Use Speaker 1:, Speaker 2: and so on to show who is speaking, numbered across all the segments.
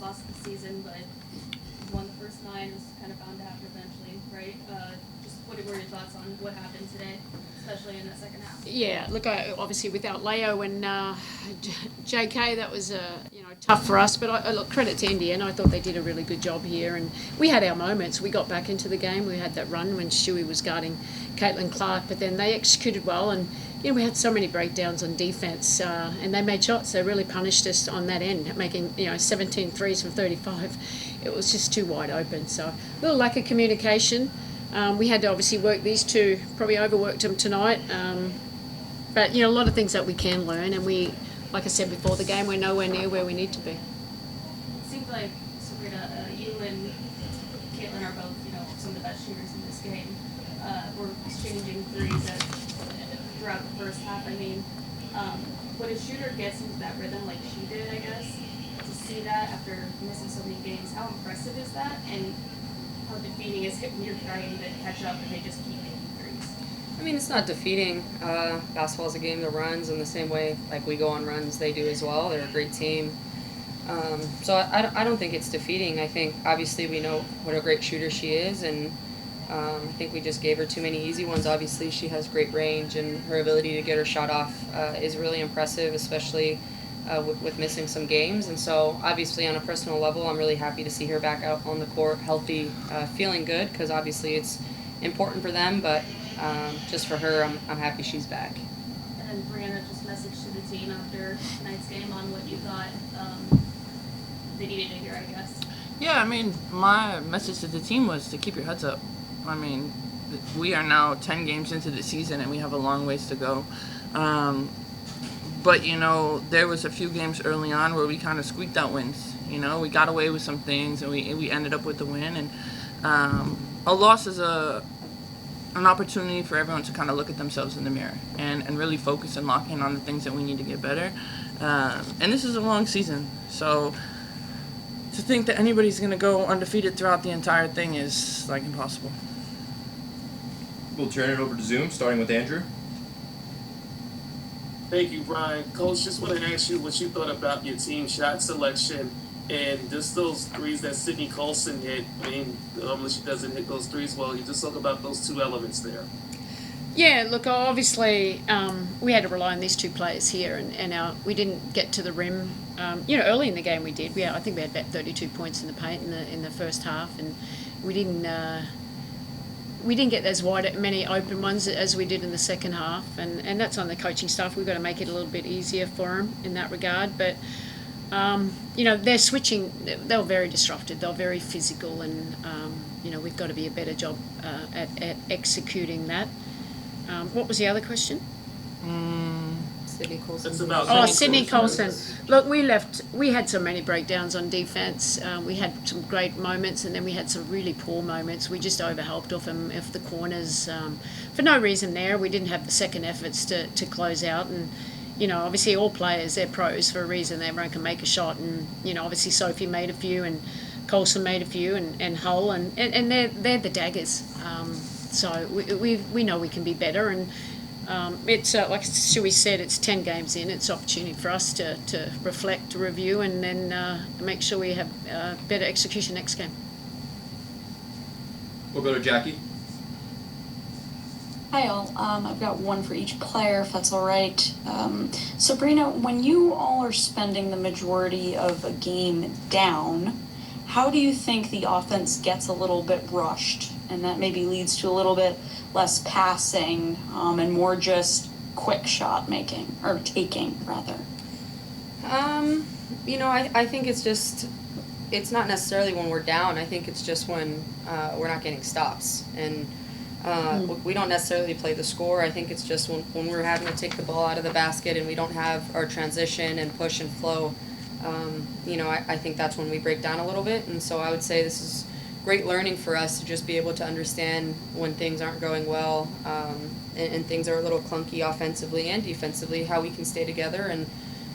Speaker 1: loss of the season, but won the first 9. It was kind of bound to happen eventually, right? Just what were your thoughts on what happened today, especially in the second half?
Speaker 2: Yeah, look, obviously without Leo and JK, that was tough for us. But look, credit to Indiana. I thought they did a really good job here, and we had our moments. We got back into the game. We had that run when Stewie was guarding Caitlin Clark, but then they executed well, and we had so many breakdowns on defence, and they made shots. They really punished us on that end, making 17 threes from 35. It was just too wide open. So a little lack of communication. We had to obviously work these two, probably overworked them tonight. But, a lot of things that we can learn, and we, like I said before the game, we're nowhere near where we need to be.
Speaker 1: It seems like, Sabrina, you and Caitlin are both, some of the best shooters in this game. We're exchanging threes throughout the first half. I mean, when a shooter gets into that rhythm like she did, I guess, to see that after missing so many games, how impressive is that? And how defeating is it when you're trying to catch up and they just keep making threes?
Speaker 3: I mean, it's not defeating. Basketball is a game that runs in the same way like we go on runs, they do as well. They're a great team. So I don't think it's defeating. I think obviously we know what a great shooter she is, and I think we just gave her too many easy ones. Obviously she has great range, and her ability to get her shot off is really impressive, especially with missing some games. And so obviously on a personal level, I'm really happy to see her back out on the court, healthy, feeling good, because obviously it's important for them, but just for her, I'm happy she's back.
Speaker 1: And then Breanna just messaged to the team after tonight's game on what you thought they needed to hear, I guess.
Speaker 4: Yeah, I mean, my message to the team was to keep your heads up. I mean, we are now 10 games into the season, and we have a long ways to go. But, there was a few games early on where we kind of squeaked out wins. We got away with some things, and we ended up with the win. And a loss is an opportunity for everyone to kind of look at themselves in the mirror and really focus and lock in on the things that we need to get better. And this is a long season, so to think that anybody's going to go undefeated throughout the entire thing is, impossible.
Speaker 5: We'll turn it over to Zoom, starting with Andrew.
Speaker 6: Thank you, Brian. Coach, just want to ask you what you thought about your team shot selection and just those threes that Sydney Colson hit. I mean, normally she doesn't hit those threes well. You just talk about those two elements there.
Speaker 2: Yeah, look, obviously we had to rely on these two players here, and we didn't get to the rim. Early in the game we did. I think we had about 32 points in the paint in the first half, and we didn't get as many open ones as we did in the second half, and that's on the coaching staff. We've got to make it a little bit easier for them in that regard. But they're switching. They were very disrupted. They were very physical, and we've got to be a better job at executing that. What was the other question?
Speaker 3: Sydney Colson.
Speaker 6: It's about
Speaker 2: Sydney Colson. Look, we had so many breakdowns on defence. We had some great moments, and then we had some really poor moments. We just overhelped off the corners for no reason there. We didn't have the second efforts to close out, and obviously all players, they're pros for a reason. Everyone can make a shot, and obviously Sophie made a few, and Colson made a few, and Hull, and they're the daggers. So we know we can be better, and it's like Stewie said, it's 10 games in. It's opportunity for us to reflect, to review, and then make sure we have better execution next game.
Speaker 5: We'll go to Jackie.
Speaker 7: Hi all, I've got one for each player if that's all right. Sabrina, when you all are spending the majority of a game down, how do you think the offense gets a little bit rushed and that maybe leads to a little bit less passing and more just quick shot making, or taking rather?
Speaker 3: I think it's not necessarily when we're down. I think it's just when we're not getting stops, and we don't necessarily play the score. I think it's just when we're having to take the ball out of the basket and we don't have our transition and push and flow. I think that's when we break down a little bit, and so I would say this is great learning for us to just be able to understand when things aren't going well and things are a little clunky offensively and defensively, how we can stay together and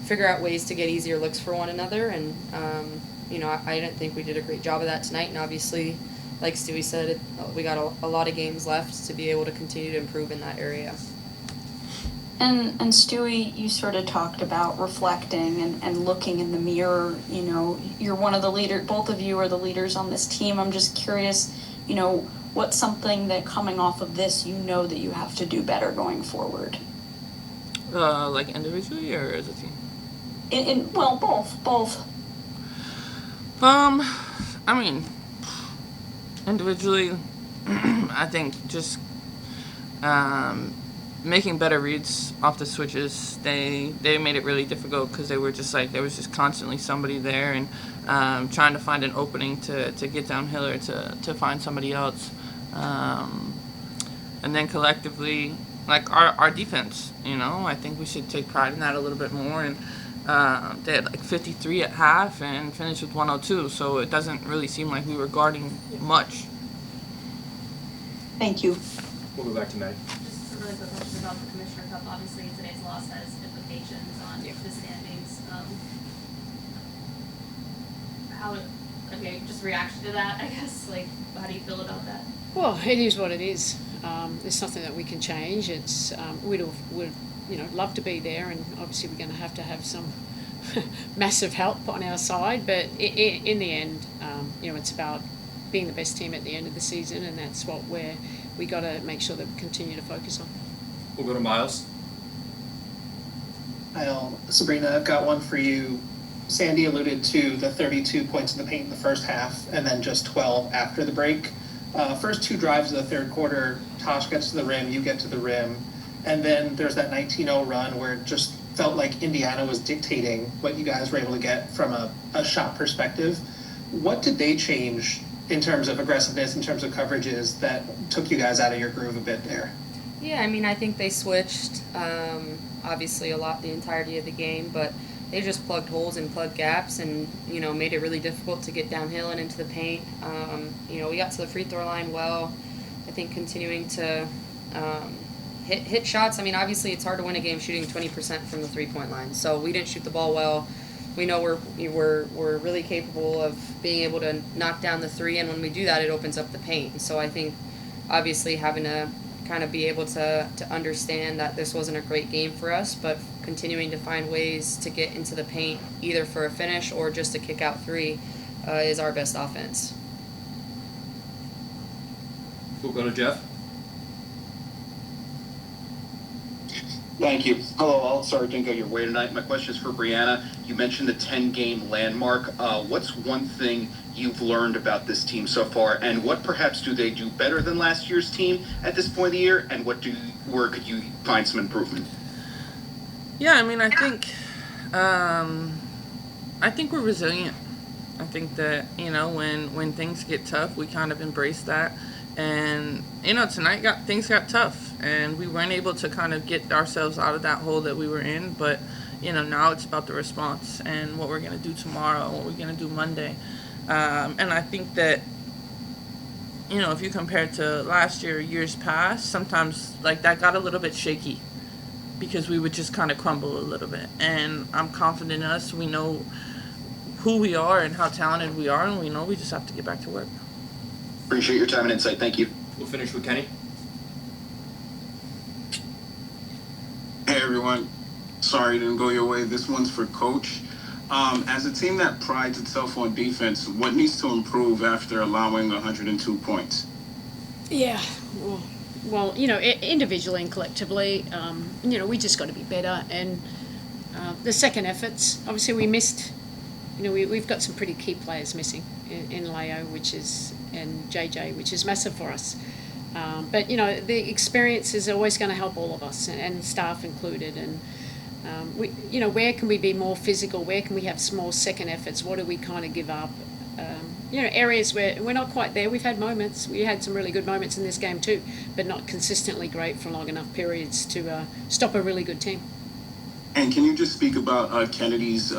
Speaker 3: figure out ways to get easier looks for one another. And I didn't think we did a great job of that tonight, and obviously, like Stewie said, we got a lot of games left to be able to continue to improve in that area.
Speaker 7: And Stewie, you sort of talked about reflecting and looking in the mirror. You know, you're one of the leaders, both of you are the leaders on this team. I'm just curious, you know, what's something that coming off of this, you know that you have to do better going forward?
Speaker 4: Like individually or as a team?
Speaker 7: Well, both.
Speaker 4: I mean, individually, I think just making better reads off the switches. They made it really difficult because they were just like, there was just constantly somebody there, and trying to find an opening to get downhill or to find somebody else. And then collectively, like our defense, you know, I think we should take pride in that a little bit more. And they had like 53 at half and finished with 102, so it doesn't really seem like we were guarding much.
Speaker 7: Thank you.
Speaker 5: We'll go back to Maddie.
Speaker 1: Just a really quick question about the Commissioner Cup. Obviously, today's loss has implications on the standings. Just reaction to that, I guess. Like, how do you feel about that?
Speaker 2: Well, it is what it is. There's something that we can change. It's we'd love to be there, and obviously we're going to have some massive help on our side. But in the end, it's about being the best team at the end of the season, and that's what we got to make sure that we continue to focus on.
Speaker 5: We'll go to Miles.
Speaker 8: Sabrina, I've got one for you. Sandy alluded to the 32 points in the paint in the first half and then just 12 after the break. First two drives of the third quarter, Tosh gets to the rim, you get to the rim, and then there's that 19-0 run where it just felt like Indiana was dictating what you guys were able to get from a shot perspective. What did they change in terms of aggressiveness, in terms of coverages that took you guys out of your groove a bit there?
Speaker 3: Yeah, I mean, I think they switched, obviously a lot the entirety of the game, but they just plugged holes and plugged gaps and, made it really difficult to get downhill and into the paint. We got to the free throw line well. I think continuing to hit shots. I mean, obviously it's hard to win a game shooting 20% from the three-point line. So we didn't shoot the ball well. We know we're really capable of being able to knock down the three, and when we do that, it opens up the paint. And so I think obviously having to kind of be able to understand that this wasn't a great game for us, but continuing to find ways to get into the paint either for a finish or just a kick out three is our best offense.
Speaker 5: We'll go to Jeff.
Speaker 9: Thank you. Hello all. Sorry it didn't go your way tonight. My question is for Breanna. You mentioned the 10-game landmark. What's one thing you've learned about this team so far, and what perhaps do they do better than last year's team at this point of the year, and where could you find some improvement?
Speaker 4: Yeah, I mean, I think we're resilient. I think that, when things get tough, we kind of embrace that. And, tonight things got tough, and we weren't able to kind of get ourselves out of that hole that we were in. But, now it's about the response and what we're going to do tomorrow, what we're going to do Monday. And I think that, if you compare it to last year, years past, sometimes, like, that got a little bit shaky because we would just kind of crumble a little bit. And I'm confident in us. We know who we are and how talented we are, and we know we just have to get back to work.
Speaker 9: Appreciate your time and insight. Thank you.
Speaker 5: We'll finish with Kenny.
Speaker 10: Hey everyone, sorry it didn't go your way. This one's for Coach. As a team that prides itself on defense, what needs to improve after allowing 102 points?
Speaker 2: Yeah, well, individually and collectively, we just got to be better. And the second efforts, obviously we missed, we've got some pretty key players missing in Leo, and JJ, which is massive for us. But, the experience is always going to help all of us, and staff included. And, where can we be more physical? Where can we have small second efforts? What do we kind of give up? Areas where we're not quite there. We've had moments. We had some really good moments in this game too, but not consistently great for long enough periods to stop a really good team.
Speaker 10: And can you just speak about Kennedy's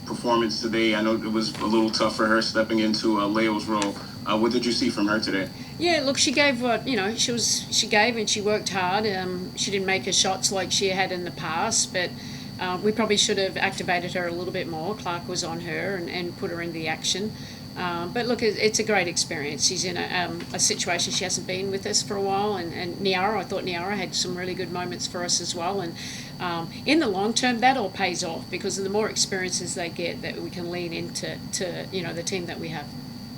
Speaker 10: performance today? I know it was a little tough for her stepping into Leo's role. What did you see from her today?
Speaker 2: Yeah, look, she gave what, she gave, and she worked hard. She didn't make her shots like she had in the past, but We probably should have activated her a little bit more. Clark was on her and put her in the action. But look, it's a great experience. She's in a situation she hasn't been with us for a while. And Nyara, I thought Nyara had some really good moments for us as well. And in the long term, that all pays off because the more experiences they get, that we can lean into the team that we have.